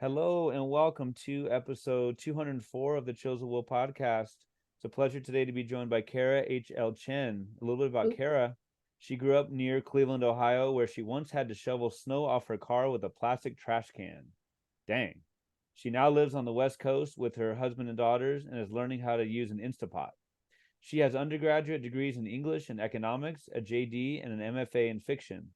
Hello and welcome to episode 204 of the Chosen Will podcast. It's a pleasure today to be joined by Kara H.L. Chen. A little bit about Ooh, Kara. She grew up near Cleveland, Ohio, where she once had to shovel snow off her car with a plastic trash can. Dang. She now lives on the West Coast with her husband and daughters and is learning how to use an Instapot. She has undergraduate degrees in English and economics, a JD, and an MFA in fiction.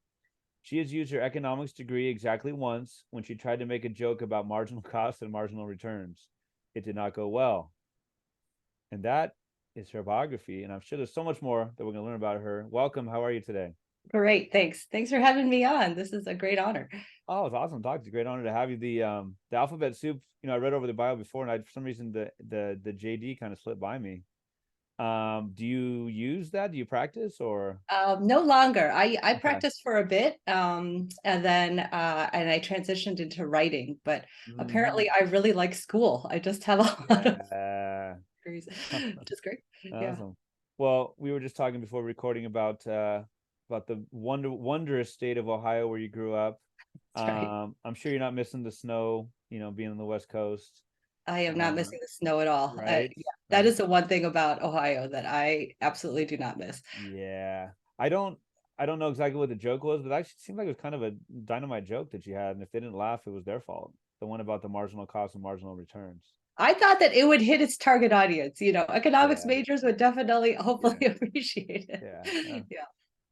She has used her economics degree exactly once when she tried to make a joke about marginal costs and marginal returns. It did not go well. And that is her biography. And I'm sure there's so much more that we're going to learn about her. Welcome. How are you today? great. Thanks. Thanks for having me on. This is a great honor. Oh, it's awesome talking to you. Great honor to have you. The alphabet soup, I read over the bio before and for some reason the JD kind of slipped by me. Do you use that? Do you practice or No longer. I okay. practiced for a bit, and then I transitioned into writing. But Hmm. apparently, I really like school. I just have a lot of Yeah. degrees, which is great. Yeah, Awesome. Well, we were just talking before recording about the wondrous state of Ohio where you grew up. that's right. I'm sure you're not missing the snow, being on the West Coast. I am not Uh, missing the snow at all. right, Yeah, that right. is the one thing about Ohio that I absolutely do not miss. Yeah. I don't know exactly what the joke was, but it actually seemed like it was kind of a dynamite joke that you had, and if they didn't laugh, it was their fault. The one about the marginal cost and marginal returns. I thought that it would hit its target audience. Economics Yeah, majors would definitely, hopefully, yeah, appreciate it. yeah. Yeah,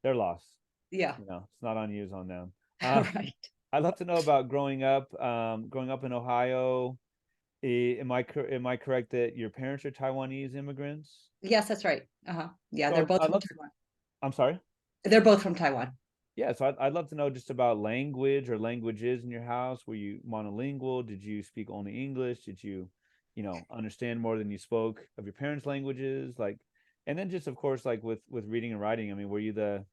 They're lost. yeah, It's not on you, it's on them. Uh, right. I'd love to know about growing up in Ohio. Am I correct that your parents are Taiwanese immigrants? Yes, that's right. Uh-huh. Yeah, they're So both I'd from love to. Taiwan. I'm sorry. They're both from Taiwan. Yeah, so I'd love to know just about language or languages in your house. Were you monolingual? Did you speak only English? Did you understand more than you spoke of your parents' languages? Like, and then just of course, like with reading and writing. I mean, were you the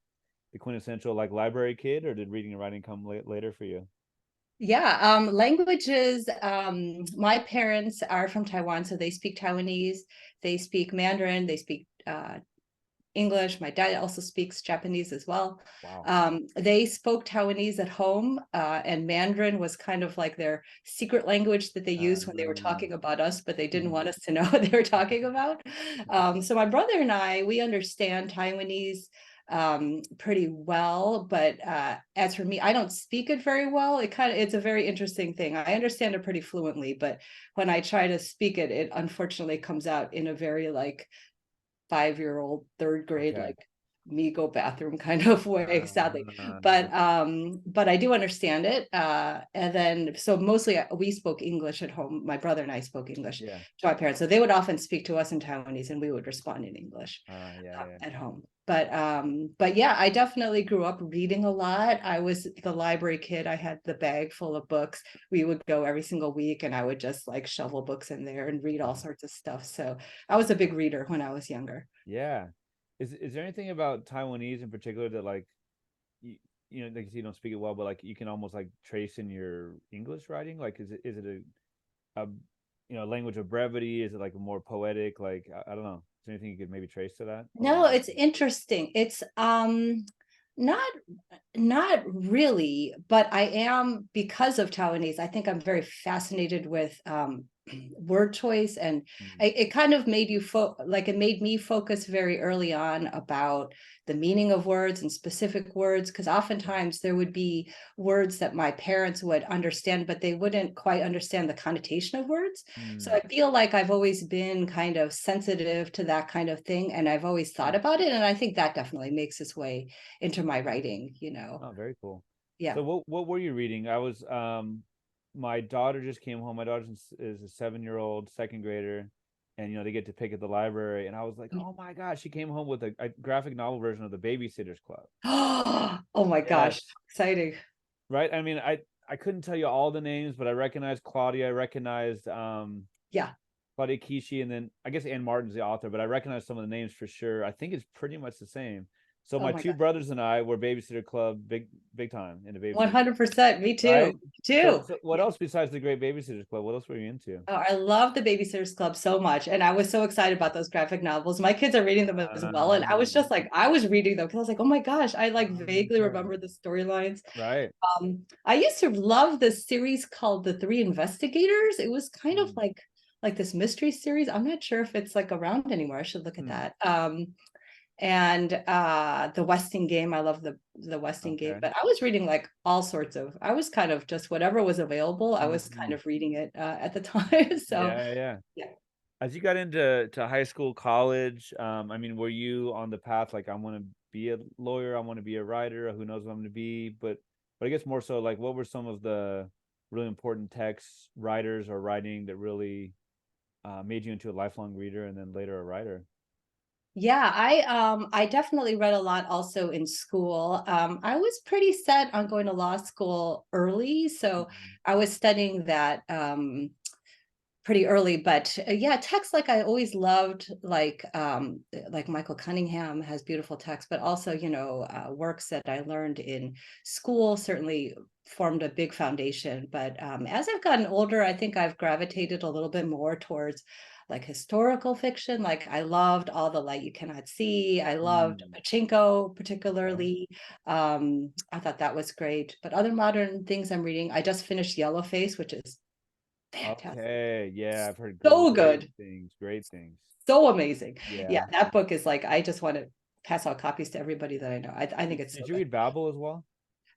quintessential like library kid, or did reading and writing come later for you? Yeah, languages. My parents are from Taiwan, so they speak Taiwanese, they speak Mandarin, they speak English. My dad also speaks Japanese as well. Wow. They spoke Taiwanese at home, and Mandarin was kind of like their secret language that they used when they were Uh, talking about us, but they didn't want us to know what they were talking about. So my brother and I, we understand Taiwanese pretty well, but as for me, I don't speak it very well. It's a very interesting thing. I understand it pretty fluently, but when I try to speak it, it unfortunately comes out in a very like 5-year-old third grade okay. like me go bathroom kind of way, sadly. but Okay. um but I do understand it, and then so mostly we spoke English at home. My brother and I spoke English Yeah. to our parents, so they would often speak to us in Taiwanese and we would respond in English Yeah. Yeah. at home. But yeah, I definitely grew up reading a lot. I was the library kid. I had the bag full of books. We would go every single week and I would just like shovel books in there and read all sorts of stuff. So I was a big reader when I was younger. Yeah. Is there anything about Taiwanese in particular that like like you don't speak it well, but like you can almost like trace in your English writing? Like, is it a language of brevity? Is it like a more poetic? Like, I don't know. Is there anything you could maybe trace to that, or No, it's interesting. It's not not really, but I am, because of Taiwanese, I think I'm very fascinated with word choice, and mm, it kind of made like it made me focus very early on about the meaning of words and specific words, because yeah. oftentimes there would be words that my parents would understand, but they wouldn't quite understand the connotation of words. So Mm, I feel like I've always been kind of sensitive to that kind of thing, and I've always thought mm. about it, and I think that definitely makes its way into my writing. Oh, very cool. Yeah. So what were you reading? My daughter just came home. My daughter is a 7-year-old second grader, and they get to pick at the library. And I was like, oh my gosh, she came home with a graphic novel version of the Babysitters Club. Oh my gosh, Yes. exciting. Right. I mean, I couldn't tell you all the names, but I recognized Claudia. I recognized Yeah. Claudia Kishi, and then I guess Ann Martin's the author, but I recognize some of the names for sure. I think it's pretty much the same. So Oh my my two gosh. brothers and I were Babysitter Club big time in the Babysitter Club, 100%. Me right? too. too. So what else besides the Great Babysitters Club? What else were you into? Oh, I love the Babysitters Club so much. And I was so excited about those graphic novels. My kids are reading them as well. And I was just like, I was reading them because I was like, oh my gosh, I like vaguely okay. remember the storylines. Right. I used to love this series called The Three Investigators. It was kind of Mm. like this mystery series. I'm not sure if it's like around anymore. I should look at Hmm. that. And the Westing game. I love the Westing game, Okay. but I was reading like all sorts of, I was kind of just whatever was available, I was kind Mhm. of reading it at the time. So Yeah, yeah. yeah. As you got into high school, college, I mean, were you on the path like I want to be a lawyer, I want to be a writer, or who knows what I'm going to be? But I guess more so like what were some of the really important texts, writers or writing that really made you into a lifelong reader and then later a writer? Yeah, I definitely read a lot also in school. I was pretty set on going to law school early, so Mhm. I was studying that pretty early. But yeah, text, like I always loved, like Michael Cunningham has beautiful text, but also, works that I learned in school certainly formed a big foundation. But as I've gotten older, I think I've gravitated a little bit more towards like historical fiction. Like I loved All the Light You Cannot See. I loved Mm. Pachinko Okay. particularly. I thought that was great. But other modern things I'm reading, I just finished Yellowface, which is fantastic. Okay. Yeah, I've heard So great good. things. Great things. So amazing. Yeah, Yeah. that book is like, I just want to pass out copies to everybody that I know. I think it's so Did you good. read Babel as well?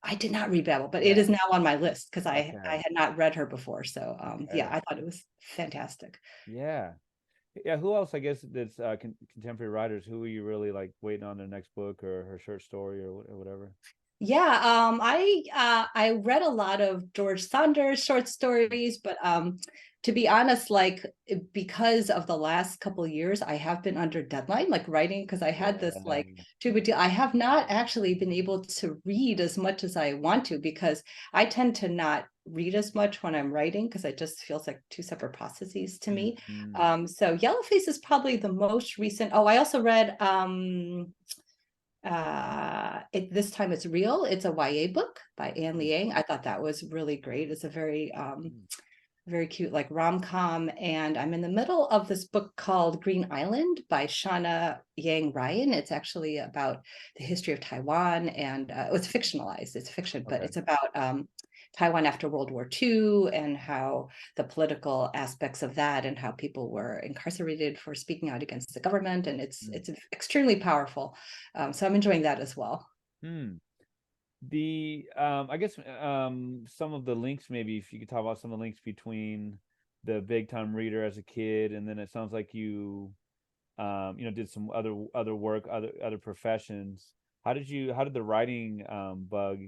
I did not read Babel, but it Yeah. is now on my list because I Okay. had not read her before. So yeah, Okay. I thought it was fantastic. Yeah. Yeah, who else? I guess that's contemporary writers. Who are you really like waiting on their next book or her short story or whatever? Yeah, I read a lot of George Saunders short stories, but to be honest, like because of the last couple of years, I have been under deadline, like writing, because I had this Yeah. like too big deal. I have not actually been able to read as much as I want to because I tend to not read as much when I'm writing because it just feels like two separate processes to me. Mhm. So Yellowface is probably the most recent. Oh, I also read this time it's real, it's a YA book by Anne Mm. Liang. I thought that was really great. It's a very very cute like rom-com, and I'm in the middle of this book called Green Island by Shauna Yang Ryan. It's actually about the history of Taiwan, and it's fictionalized, it's fiction, but Okay. it's about Taiwan after World War II and how the political aspects of that and how people were incarcerated for speaking out against the government, and Mm. it's extremely powerful. So I'm enjoying that as well. Hmm. The I guess some of the links maybe if you could talk about some of the links between the big time reader as a kid and then it sounds like you did some other work, other professions. How did the writing bug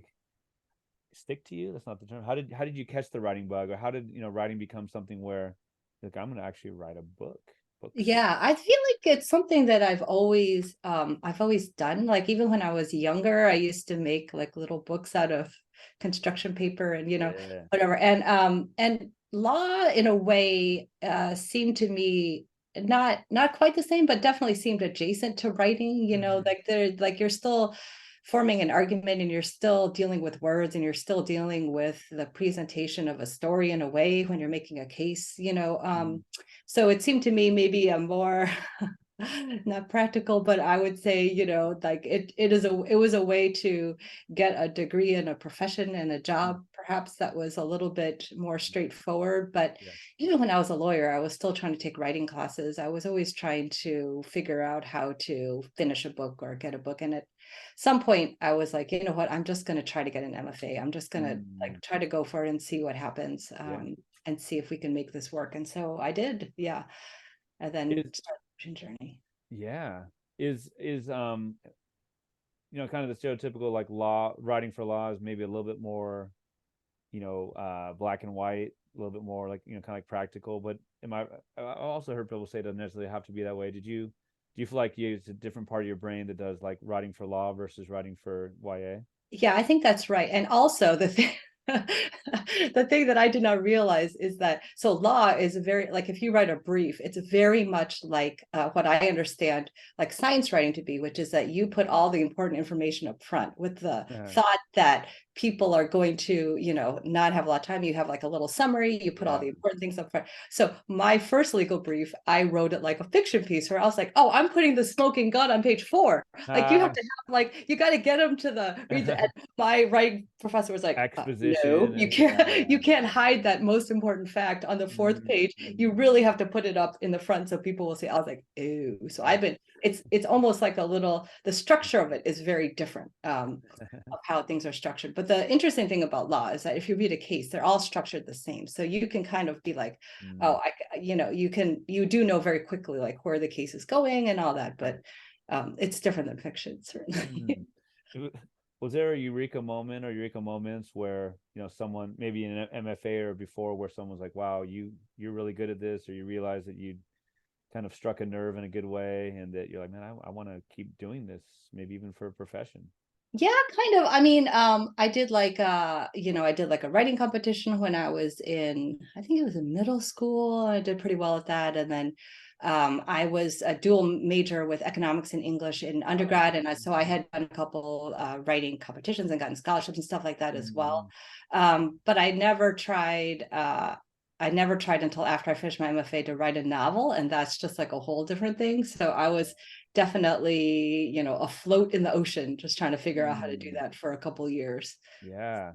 stick to you? That's not the term. How did you catch the writing bug, or how did writing become something where like I'm gonna actually write a books? Yeah, I feel like it's something that I've always done. Like even when I was younger, I used to make like little books out of construction paper and Yeah. whatever. And law in a way seemed to me not quite the same, but definitely seemed adjacent to writing, Hmm. like they're like you're still forming an argument and you're still dealing with words and you're still dealing with the presentation of a story in a way when you're making a case, so it seemed to me maybe a more not practical, but I would say, like it was a way to get a degree in a profession and a job, perhaps that was a little bit more straightforward. But Yeah. even when I was a lawyer, I was still trying to take writing classes. I was always trying to figure out how to finish a book or get a book. And at some point I was like, you know what, I'm just going to try to get an MFA. I'm just going to Mm. like try to go for it and see what happens. Yeah. And see if we can make this work. And so I did, yeah. And then Is start the journey. yeah. Is kind of the stereotypical like law writing for law is maybe a little bit more black and white, a little bit more like kind of like practical. But I also heard people say it doesn't necessarily have to be that way. Do you feel like it's a different part of your brain that does like writing for law versus writing for YA? Yeah, I think that's right. And also the thing the thing that I did not realize is that so law is very like if you write a brief, it's very much like what I understand like science writing to be, which is that you put all the important information up front with the Uh, thought that people are going to, not have a lot of time. You have like a little summary, you put all the important things up front. So my first legal brief, I wrote it like a fiction piece where I was like, oh, I'm putting the smoking gun on page 4. Like you have to have you got to get them to and my writing professor was like, exposition. no, you can't hide that most important fact on the 4th page. You really have to put it up in the front so people will see. I was like, ew. So it's almost like the structure of it is very different of how things are structured. But the interesting thing about law is that if you read a case, they're all structured the same. So you can kind of be like, oh, you do know very quickly like where the case is going and all that, but it's different than fiction, certainly. Was there a eureka moment or eureka moments where, someone maybe in an MFA or before where someone's like, wow, you're really good at this, or you realize that you kind of struck a nerve in a good way and that you're like, man, I want to keep doing this, maybe even for a profession? Yeah, kind of. I mean, I did I did like a writing competition when I was I think it was in middle school. I did pretty well at that. And then I was a dual major with economics and English in undergrad. And so I had done a couple writing competitions and gotten scholarships and stuff like that as well. But I never tried until after I finished my MFA to write a novel. And that's just like a whole different thing. So I was definitely, afloat in the ocean, just trying to figure out how to do that for a couple of years. Yeah.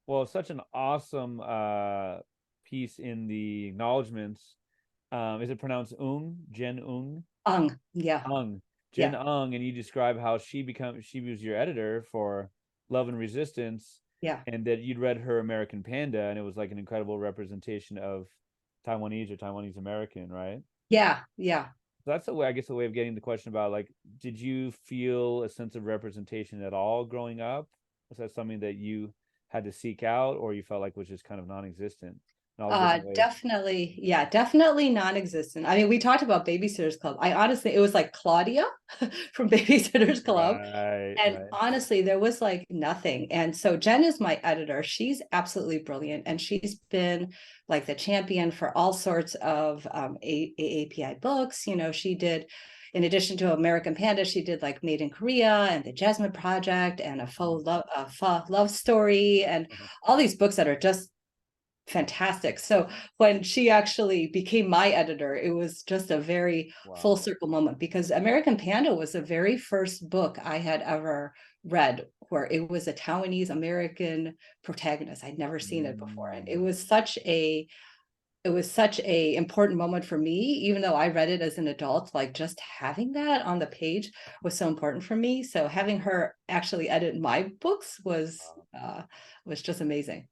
Well, such an awesome piece in the acknowledgments. Is it pronounced Jen Ung? Yeah. Jen Ung, and you describe how she was your editor for Love and Resistance. Yeah. And that you'd read her American Panda, and it was like an incredible representation of Taiwanese or Taiwanese American, right? Yeah. So that's I guess, the way of getting the question about, like, did you feel a sense of representation at all growing up? Was that something that you had to seek out, or you felt like was just kind of non-existent in all the different ways? Definitely non-existent. I mean, we talked about Babysitter's Club. I honestly, it was like Claudia from Babysitter's Club. And honestly, there was like nothing. And so Jen is my editor. She's absolutely brilliant. And she's been like the champion for all sorts of AAPI books. She did, in addition to American Panda, she did like Made in Korea and the Jasmine Project and a faux love story and all these books that are just fantastic. So when she actually became my editor, it was just a very full circle moment, because American Panda was the very first book I had ever read where it was a Taiwanese American protagonist. I'd never seen it before. And it was such a important moment for me, even though I read it as an adult. Like just having that on the page was so important for me. So having her actually edit my books was just amazing.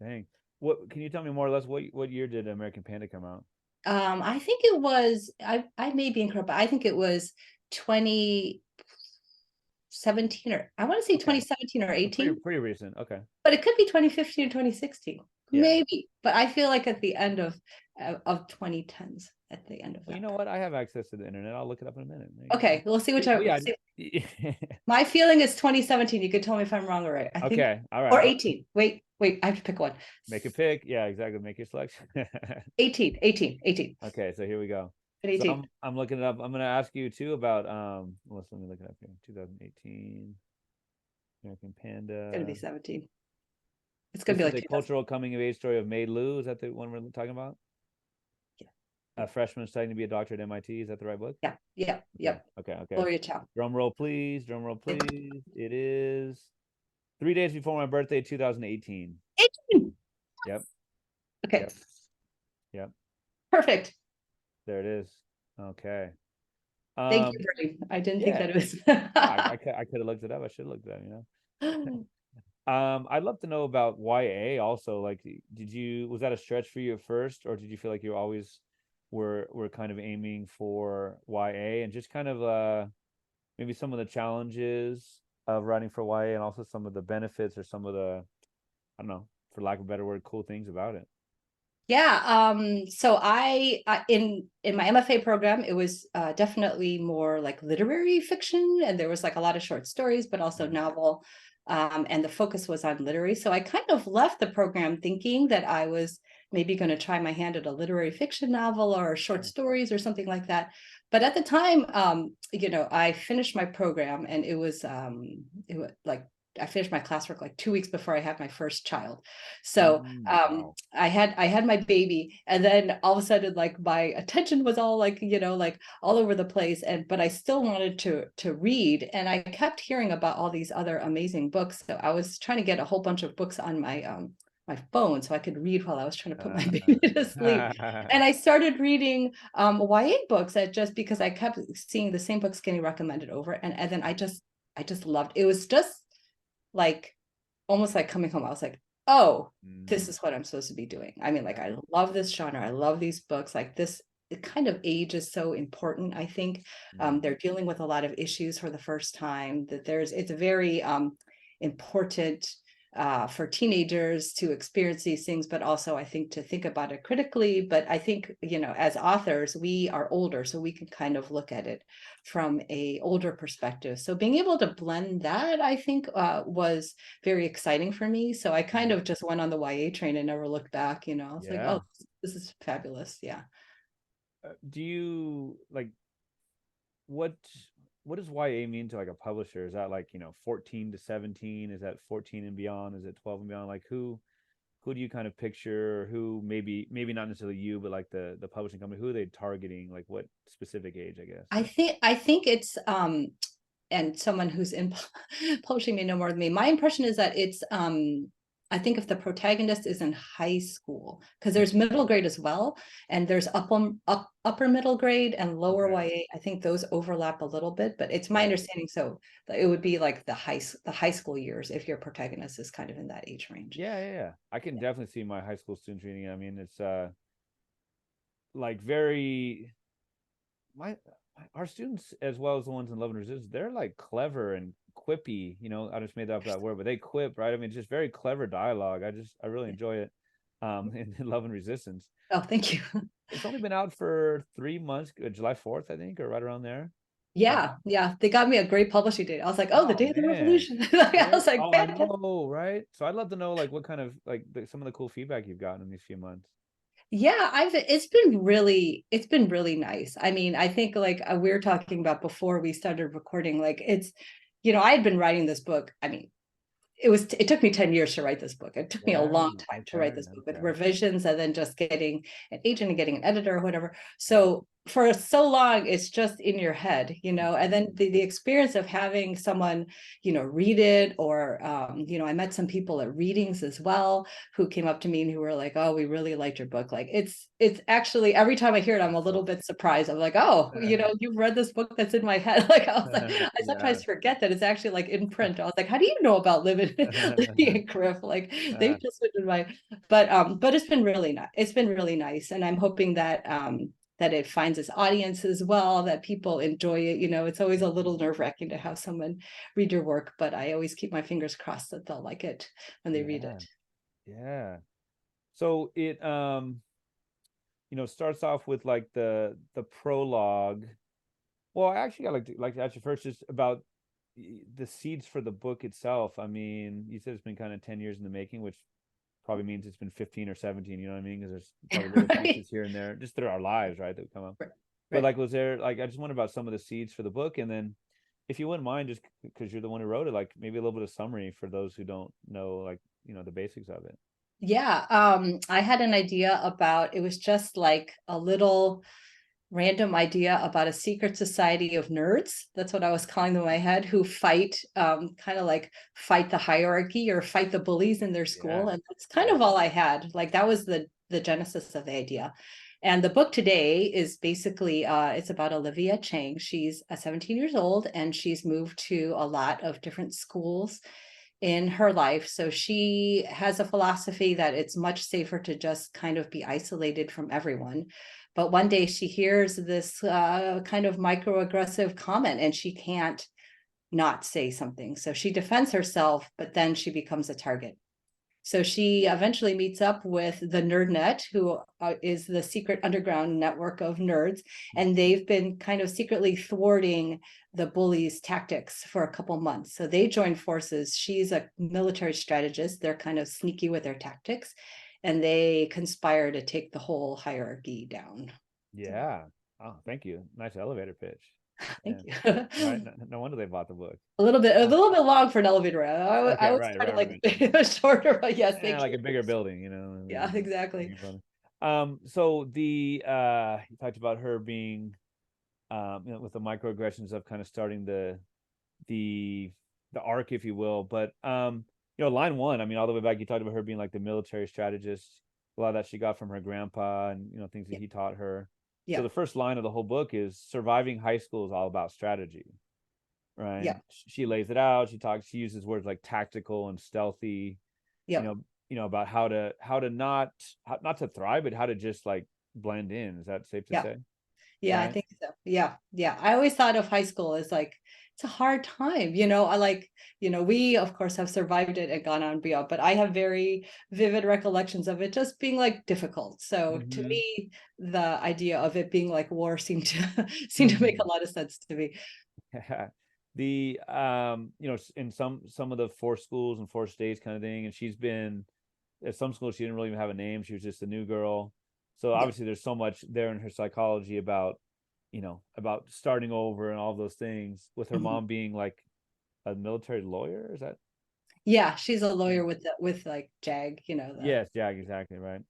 Dang. What can you tell me more or less what year did American Panda come out? I think it was, I may be incorrect, but I think it was 2017, or I want to say 2017 or 18. Pretty recent. Okay. But it could be 2015 or 2016. Yeah. Maybe. But I feel like at the end of 2010s, at the end of that. Well, you know what? I have access to the internet. I'll look it up in a minute. Okay, we'll see which my feeling is 2017. You could tell me if I'm wrong or right. I think, all right. Or 18. Wait, I have to pick one. Make a pick. Yeah, exactly. Make your selection. 18. Okay, so here we go. 18. So I'm looking it up. I'm going to ask you too about let me look it up here. 2018 American Panda. It's going to be 17. It's going to be like the cultural coming of age story of Mei Lu. Is that the one we're talking about? A freshman studying to be a doctor at MIT. Is that the right book? Yeah. Okay. Gloria Chow. Drum roll, please. It is 3 days before my birthday, 2018. 18. Yep. Okay. Yep. Perfect. There it is. Okay. Thank you, Brave. I didn't think that it was. I could have looked it up. I should have looked it up, I'd love to know about YA also. Like, was that a stretch for you at first, or did you feel like you always were kind of aiming for YA, and just kind of maybe some of the challenges of writing for YA, and also some of the benefits or some of the, I don't know, for lack of a better word, cool things about it? Yeah. So I in my MFA program, it was definitely more like literary fiction, and there was like a lot of short stories, but also novel. And the focus was on literary. So I kind of left the program thinking that I was maybe going to try my hand at a literary fiction novel or short stories or something like that. But at the time, I finished my program, and it was like finished my classwork like 2 weeks before I had my first child. So Wow. I had my baby, and then all of a sudden, like my attention was all like, like all over the place. But I still wanted to read, and I kept hearing about all these other amazing books. So I was trying to get a whole bunch of books on my phone so I could read while I was trying to put my baby to sleep. And I started reading YA books, just because I kept seeing the same books getting recommended over, and then I just loved it. It was just like almost like coming home. I was like, oh, this is what I'm supposed to be doing. I mean, like, I love this genre. I love these books. Like this, the kind of age is so important. I think they're dealing with a lot of issues for the first time. It's a very important for teenagers to experience these things, but also I think to think about it critically. But I think, as authors, we are older, so we can kind of look at it from a older perspective. So being able to blend that, I think, was very exciting for me. So I kind of just went on the YA train and never looked back. I was like, oh, this is fabulous. Yeah. Do you like what what does YA mean to like a publisher? Is that like, 14 to 17? Is that 14 and beyond? Is it 12 and beyond? Like who do you kind of picture, who maybe not necessarily you, but like the publishing company, who are they targeting? Like what specific age, I guess? I think it's and someone who's in publishing may know more than me. My impression is that it's I think if the protagonist is in high school, because there's middle grade as well, and there's upper middle grade and lower YA. I think those overlap a little bit, but it's my understanding. So it would be like the high school years if your protagonist is kind of in that age range. Yeah. I can definitely see my high school students reading it. I mean, it's like very my our students, as well as the ones in Love and Resistance, they're like clever and quippy. I just made up that word, but they quip, right? I mean, it's just very clever dialogue. I really enjoy it. In Love and Resistance. Oh, thank you. It's only been out for 3 months, July 4th, I think, or right around there. Yeah, they got me a great publishing date. I was like, oh, the Oh day of the man, revolution. I was like, oh, I fantastic. know, right? So I'd love to know like what kind of like some of the cool feedback you've gotten in these few months. Yeah, it's been really nice. I mean, I think like we were talking about before we started recording, like I had been writing this book. I mean, it took me 10 years to write this book. It took me a Yeah, long time to write this book with revisions and then just getting an agent and getting an editor or whatever. So for so long, it's just in your head, and then the experience of having someone, read it, or, I met some people at readings as well who came up to me and who were like, oh, we really liked your book. Like it's actually, every time I hear it, I'm a little bit surprised. I'm like, oh, you've read this book that's in my head. Like I sometimes forget that it's actually like in print. I was like, how do you know about living in Griff? Like they've just been in my, but it's been really nice. It's been really nice. And I'm hoping that that it finds its audience as well, that people enjoy it. It's always a little nerve-wracking to have someone read your work, but I always keep my fingers crossed that they'll like it when they read it. Yeah. So it starts off with like the prologue. Well, I actually got like to ask you first just about the seeds for the book itself. I mean, you said it's been kind of 10 years in the making, which probably means it's been 15 or 17, you know what I mean? Because there's probably little Right. pieces here and there, just through our lives, right, that come up. Right. But like, was there like, I just wonder about some of the seeds for the book, and then if you wouldn't mind, just because you're the one who wrote it, like maybe a little bit of summary for those who don't know, like, the basics of it. Yeah, I had an idea about, it was just like a little random idea about a secret society of nerds. That's what I was calling them in my head, who fight, kind of like fight the hierarchy or fight the bullies in their school. And that's kind of all I had. Like that was the genesis of the idea. And the book today is basically, it's about Olivia Chang. She's 17 years old and she's moved to a lot of different schools in her life. So she has a philosophy that it's much safer to just kind of be isolated from everyone. But one day she hears this kind of microaggressive comment and she can't not say something. So she defends herself, but then she becomes a target. So she eventually meets up with the NerdNet, who is the secret underground network of nerds. And they've been kind of secretly thwarting the bullies' tactics for a couple months. So they join forces. She's a military strategist. They're kind of sneaky with their tactics. And they conspire to take the whole hierarchy down. Yeah. Oh, thank you. Nice elevator pitch. Thank Yeah. you. Right. No wonder they bought the book. A Uh, little bit long for an elevator. I okay. was Right. trying to Right. like Right. shorter, but yes, Yeah, thank like you. a bigger building, you know. Yeah, exactly. Bigger building. So the you talked about her being you know, with the microaggressions of kind of starting the the arc, if you will. But you know, line one, I mean, all the way back, you talked about her being like the military strategist. A lot of that she got from her grandpa, and you know, things that Yeah, he taught her. So yeah, the first line of the whole book is surviving high school is all about strategy, right? yeah, She lays it out. She uses words like tactical and stealthy, you yeah. know, about how to not to thrive, but how to just like blend in. Is that safe to Yeah. say? Yeah, I Right? think so. Yeah, yeah. I always thought of high school as like it's a hard time, you know. I like, we of course have survived it and gone on beyond, but I have very vivid recollections of it just being like difficult. So to Mm-hmm. me, the idea of it being like war seemed to seemed to make Mm. a lot of sense to me. The you know, in some of the forced schools and forced states kind of thing, and she's been at some schools she didn't really even have a name. She was just a new girl. So Yeah. obviously there's so much there in her psychology about, you know, about starting over and all those things, with her Mhm. mom being like a military lawyer. Is that? Yeah, she's a Yeah. lawyer with like JAG, the Yes, yeah, exactly right.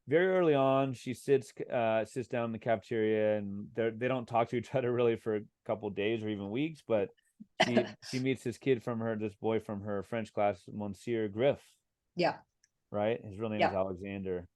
Very early on, she sits down in the cafeteria, and they don't talk to each other really for a couple of days or even weeks. But she meets this boy from her French class, Monsieur Griff, yeah, right? His real name is yeah. Alexander.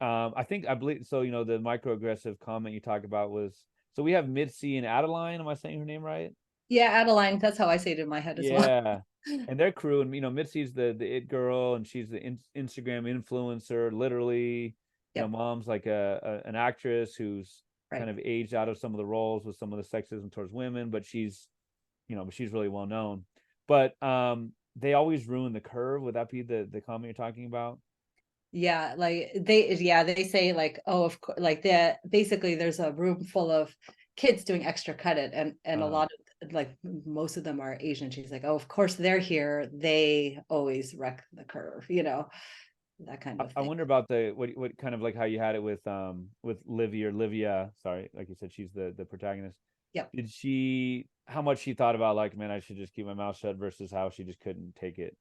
I believe so. You know, the microaggressive comment you talked about was, so we have Mitzi and Adeline. Am I saying her name right? Yeah, Adeline, that's how I say it in my head as well. Yeah. And their crew, and you know, Mitzi's the it girl, and she's the Instagram influencer. Literally, you know, Yep, mom's like an actress who's right. kind of aged out of some of the roles with some of the sexism towards women, but she's really well known. But they always ruin the curve. Would that be the comment you're talking about? Yeah, like they say like, oh, of course, like that basically there's a room full of kids doing extra credit, and a Uh, lot of like most of them are Asian. She's like, oh, of course they're here. They always wreck the curve, that kind I, of I thing. wonder about the what kind of like how you had it with Livia. Sorry, like you said, she's the protagonist. Yep. Did she how much she thought about like, man, I should just keep my mouth shut, versus how she just couldn't take it?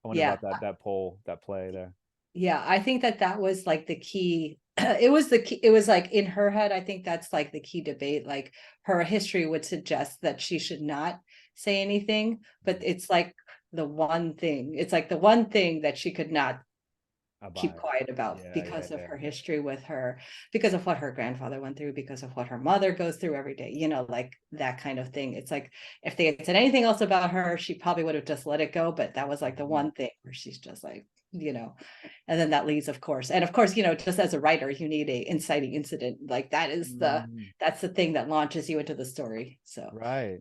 I wonder Yeah. about that play there. Yeah, I think that was like the key. It was the key. It was like in her head, I think that's like the key debate. Like her history would suggest that she should not say anything, but it's like the one thing that she could not keep Abide. quiet about Yeah, yeah, because of yeah. her history with her, because of what her grandfather went through, because of what her mother goes through every day, like that kind of thing. It's like if they had said anything else about her, she probably would have just let it go. But that was like the Mhm. one thing where she's just like, and then that leads, of course. And of course, just as a writer, you need a inciting incident. Like Mhm. that's the thing that launches you into the story. So Right.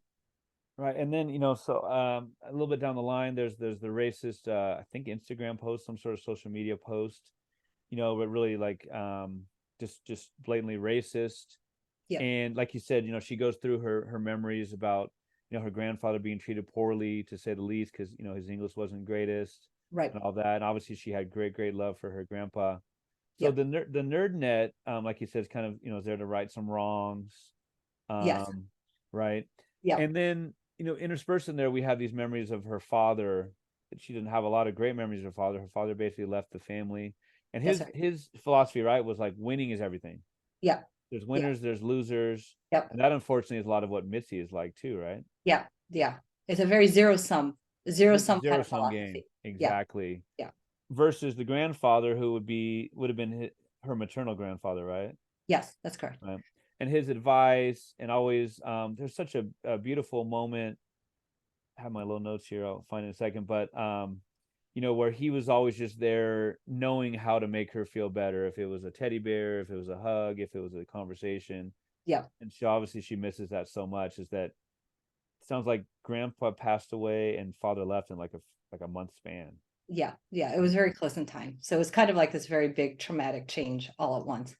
Right. And then, so a little bit down the line, there's the racist I think Instagram post, some sort of social media post, but really like just blatantly racist. yeah, And like you said, she goes through her memories about, her grandfather being treated poorly, to say the least, because his English wasn't greatest right. and all that. And obviously she had great love for her grandpa. So Yeah, the nerd net, like you said, is kind of, is there to right some wrongs. yes, Um, right. yeah, And then, interspersed in there, we have these memories of her father. She didn't have a lot of great memories of her father. Her father basically left the family. And that's his right. his philosophy, right, was like winning is everything. Yeah, There's yeah, winners, there's losers. yep. And that unfortunately is a lot of what Mitzi is like too, right? Yeah, yeah. It's a very zero sum kind Zero of sum game. philosophy. Yeah, Exactly. yeah. Versus the grandfather, who would have been her maternal grandfather, right? Yes, that's correct. Right. And his advice, and always, there's such a beautiful moment. I have my little notes here, I'll find it in a second, but where he was always just there, knowing how to make her feel better, if it was a teddy bear, if it was a hug, if it was a conversation. Yeah, And she misses that so much. Is that sounds like grandpa passed away and father left in like a month span. yeah, yeah. It was very close in time. So it was kind of like this very big traumatic change all at once.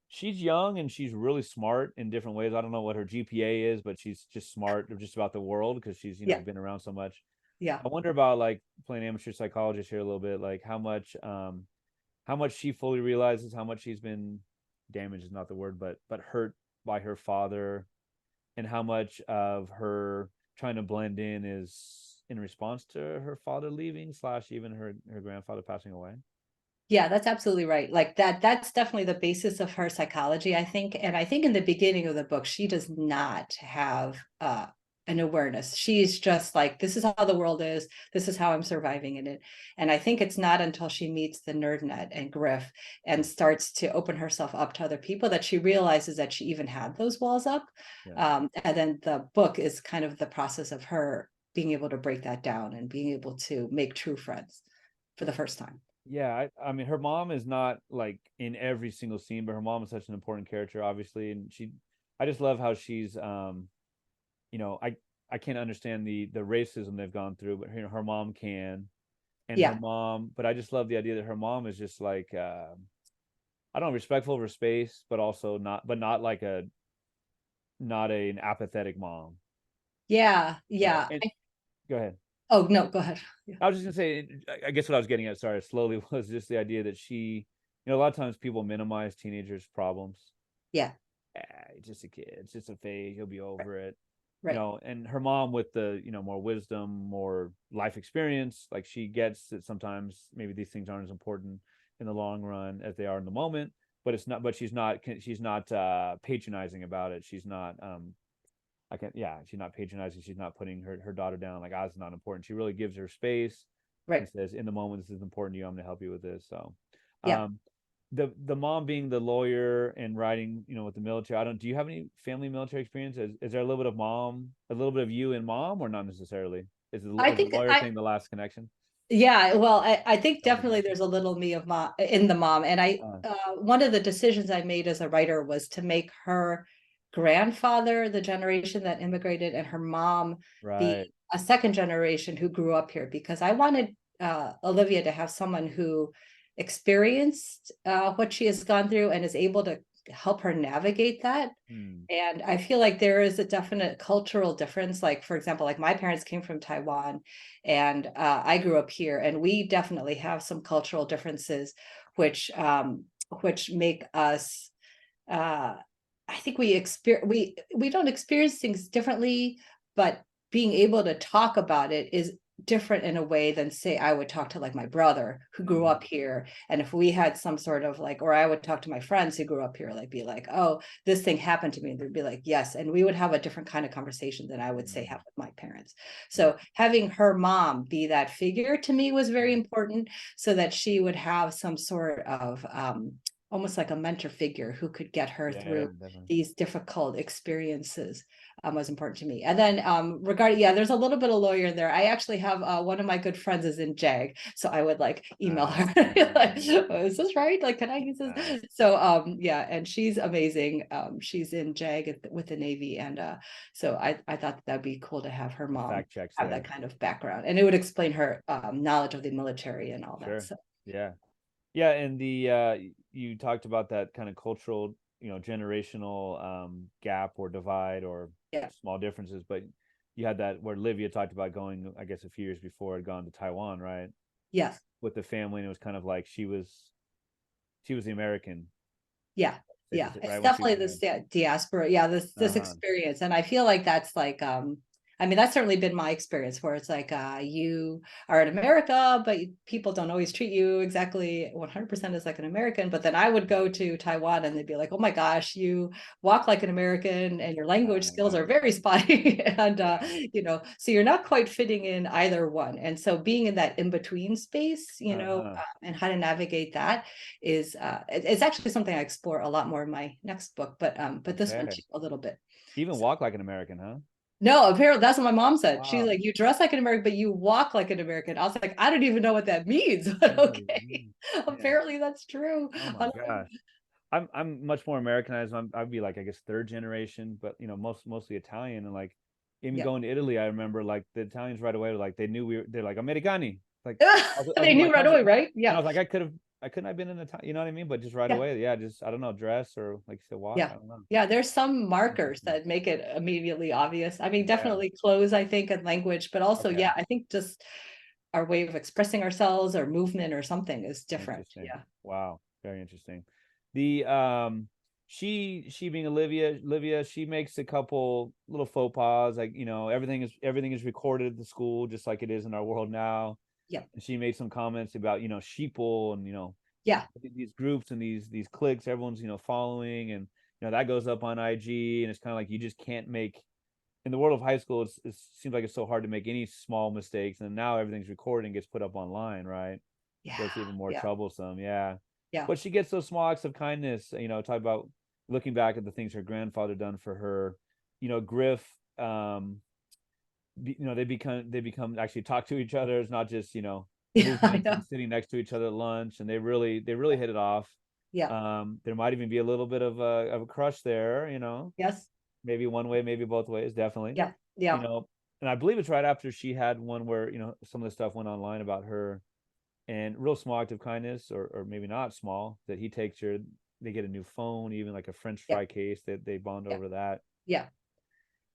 She's young and she's really smart in different ways. I don't know what her GPA is, but she's just smart just about the world, because she's Yeah, been around so much. yeah, I wonder about, like, playing amateur psychologist here a little bit, like how much she fully realizes how much she's been damaged is not the word, but hurt by her father, and how much of her trying to blend in is in response to her father leaving slash even her grandfather passing away. Yeah, that's absolutely right. Like that's definitely the basis of her psychology, I think. And I think in the beginning of the book, she does not have an awareness. She's just like, this is how the world is. This is how I'm surviving in it. And I think it's not until she meets the nerd net and Griff and starts to open herself up to other people that she realizes that she even had those walls up. Yeah. And then the book is kind of the process of her being able to break that down and being able to make true friends for the first time. Yeah, I mean her mom is not like in every single scene, but her mom is such an important character, obviously, and I just love how she's you know, I can't understand the racism they've gone through, but her mom can, and her Yeah. mom, but I just love the idea that her mom is just like I don't know, respectful of her space, but also not like an apathetic mom. Yeah, You know, yeah. and go ahead. Oh, no, go ahead. Yeah. I was just gonna say, I guess what I was getting at, sorry, slowly was just the idea that a lot of times people minimize teenagers' problems. Yeah, It's just a kid, it's just a phase, he'll be right, over it. right, And her mom with the, more wisdom, more life experience, like she gets that sometimes maybe these things aren't as important in the long run as they are in the moment, but it's not, but she's not patronizing about it. She's not I can't, yeah, she's not patronizing. She's not putting her daughter down like, ah, it's not important. She really gives her space and right. says, in the moment, this is important to you. I'm going to help you with this. So, Yeah. um, the mom being the lawyer and writing, with the military. Do you have any family military experience? Is there a little bit of a little bit of you in mom, or not necessarily? I Is the think lawyer thing the last connection? yeah, well, I think That was the definitely connection. there's a little me of mom in the mom. And Uh, one of the decisions I made as a writer was to make her grandfather the generation that immigrated and her mom right. be a second generation who grew up here, because I wanted Olivia to have someone who experienced what she has gone through and is able to help her navigate that. Hmm. And I feel like there is a definite cultural difference. Like, for example, like my parents came from Taiwan and I grew up here, and we definitely have some cultural differences, which make us, uh, I think we don't experience things differently, but being able to talk about it is different in a way than, say, I would talk to like my brother who grew Mhm. up here, and if we had some sort of like, or I would talk to my friends who grew up here, like be like, oh, this thing happened to me, and they'd be like, yes, and we would have a different kind of conversation than I would say Mhm. have with my parents. Yeah. So having her mom be that figure to me was very important, so that she would have some sort of almost like a mentor figure who could get her Yeah, through definitely. these difficult experiences, was important to me. And then regarding, yeah, there's a little bit of lawyer in there. I actually have one of my good friends is in JAG, so I would like email her like, oh, is this right? Like, can I use Nice. this? So yeah, and she's amazing. She's in JAG with the Navy, and so I thought that'd be cool to have her The mom fact checks have that there. kind of background, and it would explain her knowledge of the military and all that. Sure. So Yeah. Yeah, and you talked about that kind of cultural, generational gap or divide or yeah, small differences, but you had that where Livia talked about going, I guess a few years before, had gone to Taiwan, right? yes, With the family, and it was kind of like she was the American, yeah, yeah, right? it's When she definitely went this ahead. diaspora, yeah, this Uh-huh. experience, and I feel like that's like I mean, that's certainly been my experience, where it's like you are in America, but people don't always treat you exactly 100% as like an American. But then I would go to Taiwan and they'd be like, oh my gosh, you walk like an American and your language skills are Right. very spotty. And Yeah. so you're not quite fitting in either one. And so being in that in-between space, Uh-huh. and how to navigate that is it's actually something I explore a lot more in my next book, but this one Okay. too, a little bit. Even So walk like an American, huh? no, apparently that's what my mom said. She's Wow. like, you dress like an American, but you walk like an American. I was like, I don't even know what that means, but Really? okay. Man. Apparently that's true. Oh my gosh. I'm much more Americanized. I'd be like, I guess, third generation, but mostly Italian. And like even Yeah. going to Italy, I remember like the Italians right away were like, they knew they're like Americani. Like I was They in my knew right country, away, right? and I Yeah. was like, I couldn't have been in Italian, you know what I mean? But just right Yeah. away, yeah, just I don't know, dress or like you said, walk. Yeah. I don't know. Yeah. There's some markers Interesting. that make it immediately obvious. I mean, Yeah. definitely clothes, I think, and language, but also, Okay. yeah, I think just our way of expressing ourselves or movement or something is different. Interesting. Yeah. Wow. Very interesting. The she being Olivia, she makes a couple little faux pas, like, everything is recorded at the school just like it is in our world now. Yep. And she made some comments about, sheeple, and Yeah. these groups and these cliques everyone's, following, and that goes up on IG, and it's kind of like you just can't make, in the world of high school, it seems like it's so hard to make any small mistakes, and now everything's recorded and gets put up online, right? So Yeah. it's even more Yeah. troublesome. Yeah. Yeah. But she gets those small acts of kindness, talk about looking back at the things her grandfather done for her. Griff, they become actually talk to each other. It's not just, Yeah. I movements know. and sitting next to each other at lunch, and they really hit it off. Yeah. There might even be a little bit of a crush there, Yes. maybe one way, maybe both ways, definitely. Yeah. You Yeah. know, and I believe it's right after she had one where, some of the stuff went online about her, and real small act of kindness, or maybe not small, that he takes her, they get a new phone, even like a French Yeah. fry case, that they bond Yeah. over that. Yeah.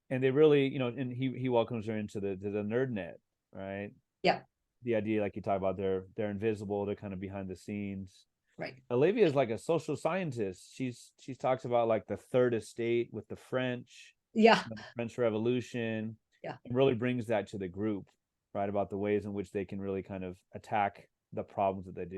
And they really, and he welcomes her into the nerd net, right? Yeah. The idea, like you talk about, they're invisible, they're kind of behind the scenes. Right. Olivia is like a social scientist. She talks about like the third estate with the French, Yeah. the French Revolution, Yeah. and really brings that to the group, right? About the ways in which they can really kind of attack the problems that they do.